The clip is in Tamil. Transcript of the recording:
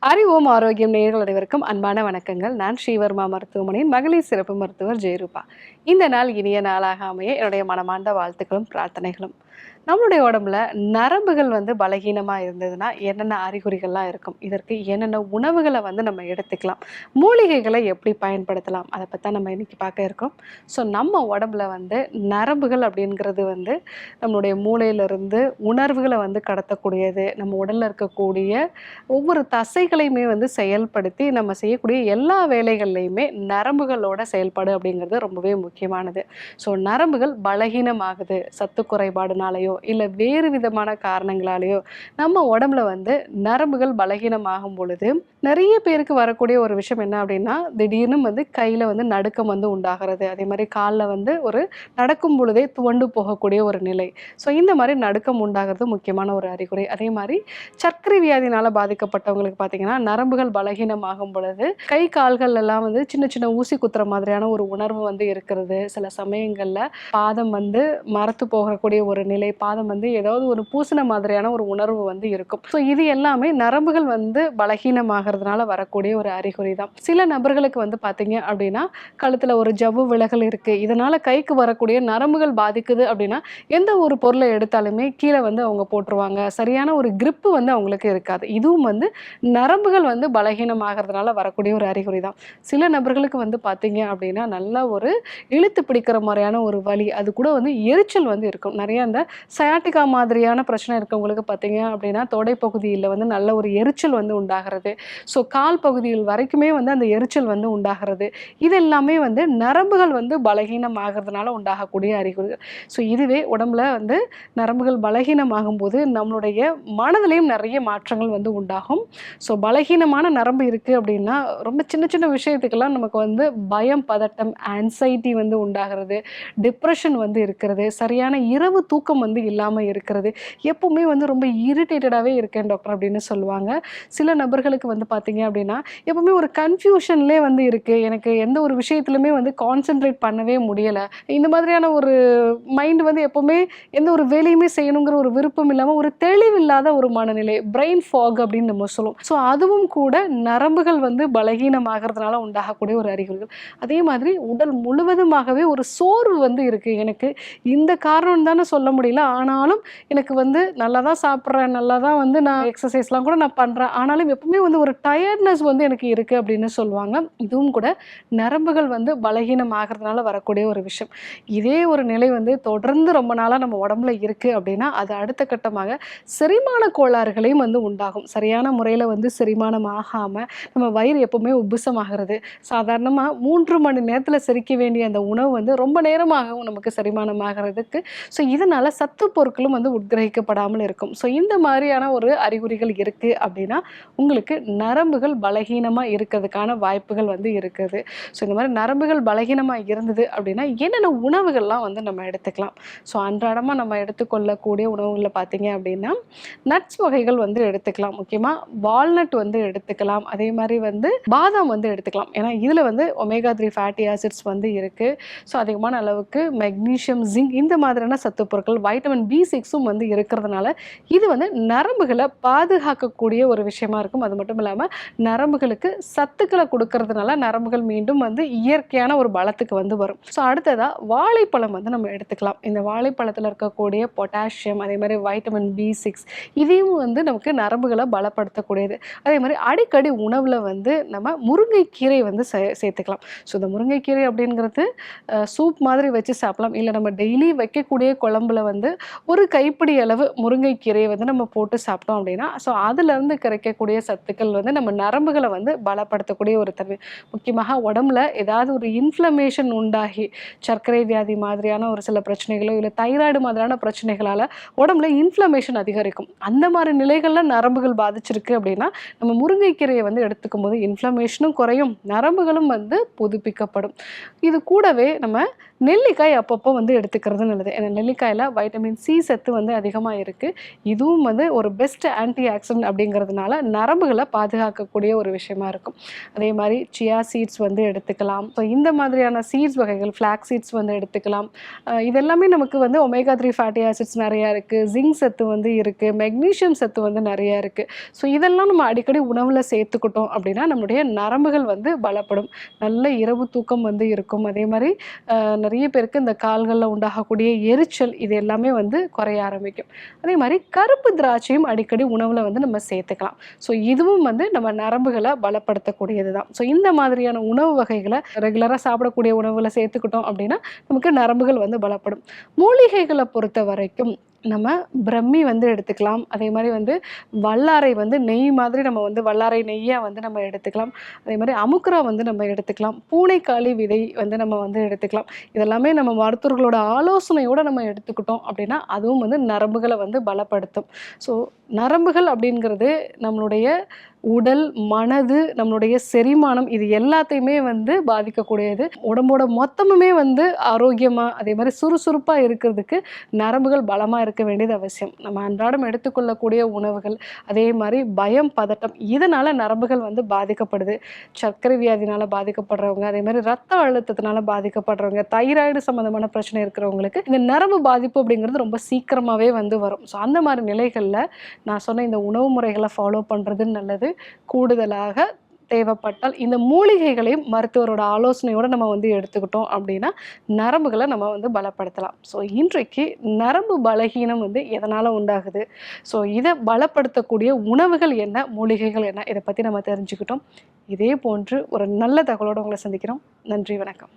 அறிவோம் ஆரோக்கியம் நேயர்கள் அனைவருக்கும் அன்பான வணக்கங்கள். நான் ஸ்ரீவர்மா மருத்துவமனையின் மகளிர் சிறப்பு மருத்துவர் ஜெயரூபா. இந்த நாள் இனிய நாளாக அமைய என்னுடைய மனமார்ந்த வாழ்த்துக்களும் பிரார்த்தனைகளும். நம்மளுடைய உடம்புல நரம்புகள் பலகீனமா இருந்ததுன்னா என்னென்ன அறிகுறிகள்லாம் இருக்கும்? இதற்கு என்னென்ன உணவுகள நம்ம எடுத்துக்கலாம்? மூலிகைகளை எப்படி பயன்படுத்தலாம்? அத பத்தி தான் நம்ம இன்னைக்கு பார்க்க இருக்கோம். ஸோ நம்ம உடம்புல நரம்புகள் அப்படிங்கிறது நம்மளுடைய மூளையிலிருந்து உணர்வுகள கடத்தக்கூடியது. நம்ம உடல்ல இருக்கக்கூடிய ஒவ்வொரு தசைகளையுமே செயல்படுத்தி நம்ம செய்யக்கூடிய எல்லா வேலைகள்லையுமே நரம்புகளோட செயல்பாடு அப்படிங்கிறது ரொம்பவே முக்கியமானது. ஸோ நரம்புகள் பலகீனமாகுது சத்து குறைபாடுனாலயோ இல்லை வேறு விதமான காரணங்களாலேயோ நம்ம உடம்புல நரம்புகள் பலகீனமாகும் பொழுது நிறைய பேருக்கு வரக்கூடிய ஒரு விஷயம் என்ன அப்படின்னா, திடீர்னு கையில நடுக்கம் உண்டாகிறது. அதே மாதிரி காலில் ஒரு நடக்கும் பொழுதே துவண்டு போகக்கூடிய ஒரு நிலை. ஸோ இந்த மாதிரி நடுக்கம் உண்டாகிறது முக்கியமான ஒரு அறிகுறி. அதே மாதிரி சர்க்கரை வியாதினால பாதிக்கப்பட்டவங்களுக்கு பார்த்தீங்கன்னா, நரம்புகள் பலகீனமாகும் பொழுது கை கால்கள் எல்லாம் சின்ன சின்ன ஊசி குத்துற மாதிரியான ஒரு உணர்வு இருக்கிறது. சில சமயங்கள்ல பாதம் மரத்து போகக்கூடிய ஒரு நிலை, பாதம் ஏதாவது ஒரு பூசின மாதிரியான ஒரு உணர்வு இருக்கும். ஸோ இது எல்லாமே நரம்புகள் பலகீனமாகறதுனால வரக்கூடிய ஒரு அறிகுறி தான். சில நபர்களுக்கு பார்த்தீங்க அப்படின்னா, கழுத்துல ஒரு ஜவ்வு விலகல் இருக்கு, இதனால கைக்கு வரக்கூடிய நரம்புகள் பாதிக்குது அப்படின்னா எந்த ஒரு பொருளை எடுத்தாலுமே கீழே அவங்க போட்டுருவாங்க. சரியான ஒரு கிரிப்பு அவங்களுக்கு இருக்காது. இதுவும் நரம்புகள் பலகீனமாகறதுனால வரக்கூடிய ஒரு அறிகுறி தான். சில நபர்களுக்கு பார்த்தீங்க அப்படின்னா, நல்ல ஒரு இழுத்து பிடிக்கிற மாதிரியான ஒரு வலி, அது கூட எரிச்சல் இருக்கும். நிறைய அந்த சயாட்டிகா மாதிரியான பிரச்சனை இருக்கவங்களுக்கு பார்த்தீங்க அப்படின்னா, தொடை பகுதியில் நல்ல ஒரு எரிச்சல் உண்டாகிறது. ஸோ கால் பகுதியில் வரைக்குமே அந்த எரிச்சல் உண்டாகிறது. இது எல்லாமே நரம்புகள் பலகீனம் ஆகிறதுனால உண்டாகக்கூடிய அறிகுறிகள். ஸோ இதுவே உடம்புல நரம்புகள் பலகீனமாகும் போது நம்மளுடைய மனதிலையும் நிறைய மாற்றங்கள் உண்டாகும். ஸோ பலகீனமான நரம்பு இருக்குது அப்படின்னா, ரொம்ப சின்ன சின்ன விஷயத்துக்கெல்லாம் நமக்கு பயம், பதட்டம், ஆன்சைட்டி உண்டாகிறது, டிப்ரெஷன் இருக்கிறது, சரியான இரவு தூக்கம் இல்லாமல் இருக்கிறது, எப்பவுமே ரொம்ப இரிட்டேட்டடாகவே இருக்கேன் டாக்டர் அப்படின்னு சொல்லுவாங்க. சில நபர்களுக்கு பார்த்தீங்க அப்படின்னா, எப்பவுமே ஒரு கன்ஃபியூஷன்லேயே இருக்குது, எனக்கு எந்த ஒரு விஷயத்துலையுமே கான்சென்ட்ரேட் பண்ணவே முடியலை, இந்த மாதிரியான ஒரு மைண்ட் எப்பவுமே எந்த ஒரு வேலையுமே செய்யணுங்கிற ஒரு விருப்பம் இல்லாமல் ஒரு தெளிவில்லாத ஒரு மனநிலை, பிரெயின் ஃபாக் அப்படின்னு நம்ம சொல்லுவோம். ஸோ அதுவும் கூட நரம்புகள் பலகீனமாகறதுனால உண்டாகக்கூடிய ஒரு அறிகுறிகள். அதே மாதிரி உடல் முழுவதுமாகவே ஒரு சோர்வு இருக்குது. எனக்கு இந்த காரணம் தானே சொல்ல முடியல, ஆனாலும் எனக்கு நல்லா தான் சாப்பிட்றேன், நல்லா தான் நான் எக்ஸசைஸ்லாம் கூட நான் பண்ணுறேன், ஆனாலும் எப்பவுமே ஒரு டயர்ட்னஸ் எனக்கு இருக்குது அப்படின்னு சொல்லுவாங்க. இதுவும் கூட நரம்புகள் பலகீனம் ஆகிறதுனால வரக்கூடிய ஒரு விஷயம். இதே ஒரு நிலை தொடர்ந்து ரொம்ப நாளாக நம்ம உடம்புல இருக்குது அப்படின்னா, அது அடுத்த கட்டமாக செரிமான கோளாறுகளையும் உண்டாகும். சரியான முறையில் செரிமானம் ஆகாமல் நம்ம வயிறு எப்பவுமே உப்புசமாகிறது. சாதாரணமாக 3 மணி நேரத்தில் செரிக்க வேண்டிய அந்த உணவு ரொம்ப நேரமாகவும் நமக்கு செரிமானம் ஆகிறதுக்கு. ஸோ இதனால் சத்து பொருட்களும் உட்கிரகிக்கப்படாமல் இருக்கும். ஸோ இந்த மாதிரியான ஒரு அறிகுறிகள் இருக்குது அப்படின்னா, உங்களுக்கு நரம்புகள் பலகீனமாக இருக்கிறதுக்கான வாய்ப்புகள் இருக்குது. ஸோ இந்த மாதிரி நரம்புகள் பலகீனமாக இருந்தது அப்படின்னா என்னென்ன உணவுகள்லாம் நம்ம எடுத்துக்கலாம்? ஸோ அன்றாடமாக நம்ம எடுத்துக்கொள்ளக்கூடிய உணவுகளில் பார்த்தீங்க அப்படின்னா, நட்ஸ் வகைகள் எடுத்துக்கலாம். முக்கியமாக வால்நட் எடுத்துக்கலாம். அதே மாதிரி பாதாம் எடுத்துக்கலாம். ஏன்னா இதில் ஒமேகா 3 ஃபேட்டி ஆசிட்ஸ் இருக்குது. ஸோ அதிகமான அளவுக்கு மெக்னீஷியம், ஜிங்க் இந்த மாதிரியான சத்து பொருட்கள், வைட்டமின் B6ம் இருக்கிறதுனால இது நரம்புகளை பாதுகாக்கக்கூடிய ஒரு விஷயமா இருக்கும். அது மட்டும் இல்லாமல் நரம்புகளுக்கு சத்துக்களை கொடுக்கறதுனால நரம்புகள் மீண்டும் இயற்கையான ஒரு பலத்துக்கு வரும். ஸோ அடுத்ததாக வாழைப்பழம் நம்ம எடுத்துக்கலாம். இந்த வாழைப்பழத்தில் இருக்கக்கூடிய பொட்டாசியம், அதே மாதிரி வைட்டமின் B6 இதையும் நமக்கு நரம்புகளை பலப்படுத்தக்கூடியது. அதே மாதிரி அடிக்கடி உணவில் நம்ம முருங்கைக்கீரை சேர்த்துக்கலாம். ஸோ இந்த முருங்கைக்கீரை அப்படிங்கிறது சூப் மாதிரி வச்சு சாப்பிடலாம். இல்லை நம்ம டெய்லி வைக்கக்கூடிய குழம்புல ஒரு கைப்பிடி அளவு முருங்கைக்கீரையை நம்ம போட்டு சாப்பிட்டோம் அப்படின்னா, ஸோ அதுலேருந்து கிடைக்கக்கூடிய சத்துக்கள் நம்ம நரம்புகளை பலப்படுத்தக்கூடிய ஒரு தன்மை. முக்கியமாக உடம்புல ஏதாவது ஒரு இன்ஃப்ளமேஷன் உண்டாகி சர்க்கரை வியாதி மாதிரியான ஒரு சில பிரச்சனைகளோ இல்லை தைராய்டு மாதிரியான பிரச்சனைகளால் உடம்புல இன்ஃப்ளமேஷன் அதிகரிக்கும். அந்த மாதிரி நிலைகளில் நரம்புகள் பாதிச்சிருக்கு அப்படின்னா, நம்ம முருங்கைக்கீரையை எடுத்துக்கும் போது இன்ஃப்ளமேஷனும் குறையும், நரம்புகளும் புதுப்பிக்கப்படும். இது கூடவே நம்ம நெல்லிக்காய் அப்பப்போ வந்து எடுத்துக்கிறது நல்லது. ஏன்னா நெல்லிக்காயில வைட்டமின் சி சத்து வந்து அதிகமா இருக்கு. இதுவும் வந்து ஒரு பெஸ்ட் ஆன்டி ஆக்ஸிடென்ட் அப்படிங்கிறதுனால நரம்புகள பாதுகாக்கக்கூடிய ஒரு விஷயமா இருக்கும். அதே மாரி சியா சீட்ஸ் வந்து எடுத்துக்கலாம். ஸோ இந்த மாதிரியான சீட்ஸ் வகைகள், ஃப்ளாக்ஸ் சீட்ஸ் வந்து எடுத்துக்கலாம். இதெல்லாமே நமக்கு வந்து ஒமேகா 3 ஃபேட்டி ஆசிட்ஸ் நெறையா இருக்கு. ஜிங்க் சத்து வந்து இருக்கு. மெக்னீசியம் சத்து வந்து நெறையா இருக்கு. ஸோ இதெல்லாம் நம்ம அடிக்கடி உணவுல சேர்த்துக்கிட்டோம் அப்படின்னா, நம்முடைய நரம்புகள் வந்து பலப்படும். நல்ல இரவு தூக்கம் வந்து இருக்கும். அதே மாரி நெறைய பேருக்கு இந்த கால்கள்ல உண்டாகக்கூடிய எரிச்சல் இது எல்லாமே வந்து குறைய ஆரம்பிக்கும். அதே மாரி கருப்பு திராட்சையும் அடிக்கடி உணவுல வந்து நம்ம சேர்த்துக்கலாம். ஸோ இதுவும் வந்து நம்ம நரம்புகள பலப்படுத்தக்கூடியது தான். ஸோ இந்த மாதிரியான உணவு வகைகள ரெகுலரா சாப்பிடக்கூடிய உணவுல சேர்த்துக்கிட்டோம் அப்படின்னா, நமக்கு நரம்புகள் வந்து பலப்படும். மூலிகைகள பொறுத்தவரைக்கும் நம்ம பிரம்மி வந்து எடுத்துக்கலாம். அதே மாரி வந்து வல்லாரை வந்து நெய் மாதிரி நம்ம வந்து வல்லாரை நெய்யா வந்து நம்ம எடுத்துக்கலாம். அதே மாரி அமுக்குரா வந்து நம்ம எடுத்துக்கலாம். பூனைக்காளி விதை வந்து நம்ம வந்து எடுத்துக்கலாம். இதெல்லாமே நம்ம மருத்துவர்களோட ஆலோசனையோட நம்ம எடுத்துக்கிட்டோம் அப்படின்னா, அதுவும் வந்து நரம்புகள வந்து பலப்படுத்தும். ஸோ நரம்புகள் அப்படிங்கிறது நம்மளுடைய உடல், மனது, நம்மளுடைய செரிமானம் இது எல்லாத்தையுமே வந்து பாதிக்கக்கூடியது. உடம்போட மொத்தமுமே வந்து ஆரோக்கியமா, அதே மாரி சுறுசுறுப்பா இருக்கிறதுக்கு நரம்புகள் பலமா இருக்க வேண்டியது அவசியம். நம்ம அன்றாடம் எடுத்துக்கொள்ளக்கூடிய உணவுகள், அதே மாரி பயம், பதட்டம் இதனால நரம்புகள் வந்து பாதிக்கப்படுது. சர்க்கரை வியாதினால பாதிக்கப்படுறவங்க, அதே மாரி ரத்த அழுத்தத்தினால பாதிக்கப்படுறவங்க, தைராய்டு சம்மந்தமான பிரச்சனை இருக்கிறவங்களுக்கு இந்த நரம்பு பாதிப்பு அப்படிங்கிறது ரொம்ப சீக்கிரமாவே வந்து வரும். ஸோ அந்த மாரி நிலைகள்ல நான் சொன்ன இந்த உணவு முறைகள ஃபாலோ பண்றது நல்லது. கூடுதலாக தேவைப்பட்டால் இந்த மூலிகைகளையும் மருத்துவரோட ஆலோசனையோட நம்ம வந்து எடுத்துக்கிட்டோம் அப்படின்னா, நரம்புகள நம்ம வந்து பலப்படுத்தலாம். ஸோ இன்றைக்கு நரம்பு பலகீனம் வந்து எதனால உண்டாகுது? ஸோ இத பலப்படுத்தக்கூடிய உணவுகள் என்ன? மூலிகைகள் என்ன? இத பத்தி நம்ம தெரிஞ்சுக்கிட்டோம். இதே போன்று ஒரு நல்ல தகவலோட உங்கள சந்திக்கிறோம். நன்றி, வணக்கம்.